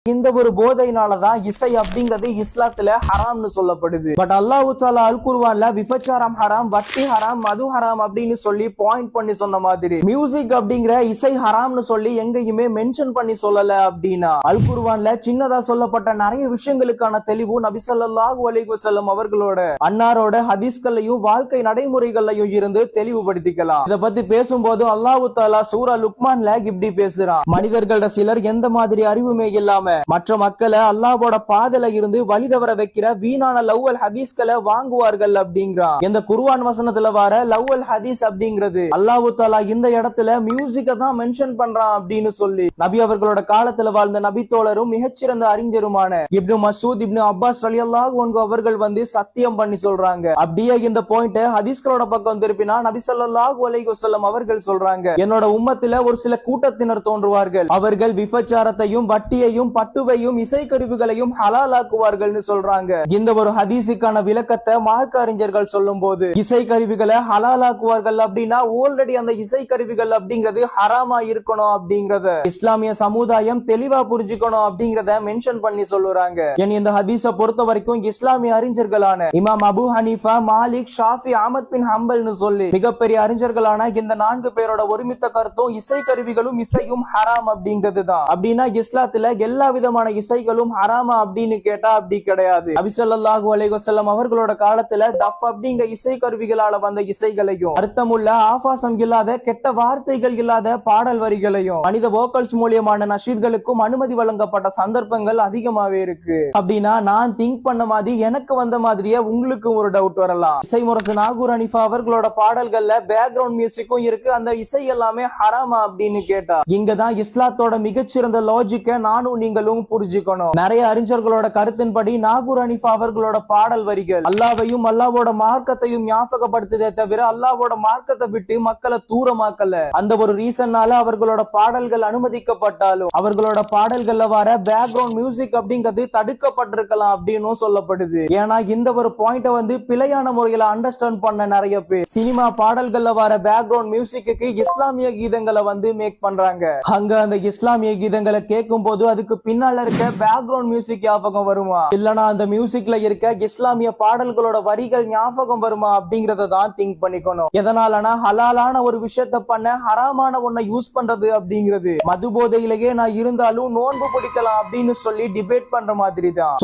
இந்த ஒரு போதையினாலதான் இசை அப்படிங்கிறது இஸ்லாத்துல ஹராம்னு சொல்லப்படுது. பட் அல்லாஹ் தஆலா அல் குர்ஆன்ல விபச்சாரம் ஹராம், வட்டி ஹராம், மது ஹராம் அப்படின்னு சொல்லி பாயிண்ட் பண்ணி சொன்ன மாதிரி மியூசிக் அப்படிங்கிற இசை ஹராம்னு சொல்லி எங்கேயுமே மென்ஷன் பண்ணி சொல்லல. அப்படின்னா அல் குர்ஆன்ல சின்னதா சொல்லப்பட்ட நிறைய விஷயங்களுக்கான தெளிவு நபி ஸல்லல்லாஹு அலைஹி வஸல்லம் அவர்களோட அன்னாரோட ஹதீஸ்களையும் வாழ்க்கை நடைமுறைகளையும் இருந்து தெளிவுபடுத்திக்கலாம். இத பத்தி பேசும்போது அல்லாஹ் தஆலா சூரா லுக்மான்ல இப்படி பேசுறான். மனிதர்கள சிலர் எந்த மாதிரி அறிவுமே இல்லாம மற்ற மக்களை அல்லாஹ்வோட பாதையில இருந்து வழி தவற வைக்கிற வீணான லவ்வல் ஹதீஸ்களை வாங்குவார்கள் அப்படிங்கிறான். இந்த குர்ஆன் வசனத்துல வர லவ்வல் ஹதீஸ் அப்படிங்கிறது அல்லாஹ் தஆலா இந்த இடத்துல மியூசிக்க தான் மென்ஷன் பண்றான் அப்படின்னு சொல்லி நபி அவர்களோட காலத்துல வாழ்ந்த நபி தோழரும் மிகச்சிறந்த அறிஞருமான இப்னு மஸ்ஊத் இப்னு அப்பாஸ் ரலியல்லாஹு அன்ஹு அவர்கள் சத்தியம் பண்ணி சொல்றாங்க. அப்படியே இந்த பாயிண்ட் ஹதீஸ்களோட பக்கம் திருப்பினா நபி ஸல்லல்லாஹு அலைஹி வஸல்லம் அவர்கள் சொல்றாங்க, என்னோட உம்மத்துல ஒரு சில கூட்டத்தினர் தோன்றுவார்கள், அவர்கள் விபச்சாரத்தையும் வட்டியையும் பட்டுவையும் இசைக்கருவிகளையும் ஹலாலாக்குவார்கள் சொல்றாங்க. இந்த ஒரு ஹதீஸுக்கான விளக்கத்தை மார்க்க அறிஞர்கள் சொல்லும் போது இசைக்கருவிகளை ஹலாலாக்குவார்கள் அப்படின்னா ஆல்ரெடி அந்த இசைக்கருவிகள் அப்படிங்கிறது ஹராமா இருக்கணும் அப்படிங்கறத இஸ்லாமிய சமுதாயம் தெளிவா புரிஞ்சுக்கணும் அப்படிங்கறத மென்ஷன் பண்ணி சொல்லுறாங்க. இந்த ஹதீஸை பொறுத்த வரைக்கும் இஸ்லாமிய அறிஞர்களான இமாம் அபு ஹனீஃபா, மாலிக், ஷாஃபி, அஹ்மத் பின் ஹம்பல்னு சொல்லி மிகப்பெரிய அறிஞர்களான இந்த 4 பேரோட ஒருமித்த கருத்தும் இசைக்கருவிகளும் இசையும் ஹராம் அப்படிங்கிறது தான். அப்படின்னா இஸ்லாத்துல எல்லா விதமான இசைகளும் ஹராமா அப்படின்னு கேட்டா அப்படி கிடையாது. நபி ஸல்லல்லாஹு அலைஹி வஸல்லம் அவர்களோட காலத்துல தஃப் அப்படிங்கிற இசை கருவிகளால வந்த இசைகளையும் அர்த்தமுள்ள ஆபாசம் இல்லாத கெட்ட வார்த்தைகள் இல்லாத பாடல் வரிகளையும் மனித வோக்கல்ஸ் மூலியமான நஷீத்களுக்கும் அனுமதி வழங்கப்பட்ட சந்தர்ப்பங்கள் அதிகமாவே இருக்கு. அப்படின்னா நான் திங்க் பண்ண மாதிரி எனக்கு வந்த மாதிரியே உங்களுக்கு ஒரு டவுட் வரலாம். இசை முரசு நாகூர் ஹனீஃபா அவர்களோட பாடல்கள்ல பேக்ரவுண்ட் மியூசிக்கும் இருக்கு, அந்த இசை எல்லாமே ஹராமா அப்படின்னு கேட்டா இங்கதான் இஸ்லாத்தோட மிகச்சிறந்த லாஜிக்க நானும் நீங்களும் புரிஞ்சுக்கணும். நிறைய அறிஞர்களோட கருத்தின்படி நாகூர் ஹனீஃபா அவர்களோட பாடல் வரிகள் அல்லாஹ்வையும் அல்லாஹ்வோட மார்க்கத்தையும் ஞாபகப்படுத்துதே தவிர அல்லாஹ்வோட மார்க்கத்தை விட்டு மக்களை தூரமாக்கல. அந்த ஒரு ரீசன்னால அவர்களோட பாடல்கள் அனுமதிக்கப்பட்டாலும் அவர்களோட பாடல்கள்ல வர பேக்ரவுண்ட் மியூசிக் அப்படிங்கிறது தடுக்கப்பட்டிருக்கலாம் அப்படின்னு சொல்லப்படுது. ஏன்னா இந்த ஒரு பாயிண்ட பிழையான முறையில அண்டர்ஸ்டாண்ட் பண்ண நிறைய பேர் சினிமா பாடல்கள்ல வர பேக்ரவுண்ட் மியூசிக்கு இஸ்லாமிய கீதங்களை மேக் பண்றாங்க. அங்க அந்த இஸ்லாமிய கீதங்களை கேட்கும் போது அதுக்கு பின்னால இருக்க பேக்ரவுண்ட் மியூசிக் ஞாபகம் வருமா, இல்லனா அந்த மியூசிக்ல இருக்க இஸ்லாமிய பாடல்களோட வரிகள் ஞாபகம் வருமா அப்படிங்கறத தான் திங்க் பண்ணிக்கணும். எதனாலனா ஹலாலான ஒரு விஷயத்த பண்ண ஹராமான ஒன்ன யூஸ் பண்றது அப்படிங்கிறது மது போதையிலேயே நான் இருந்தாலும் நோன்பு பிடிக்கலாம் அப்படின்னு சொல்லி டிபேட் பண்ற மாதிரி தான்.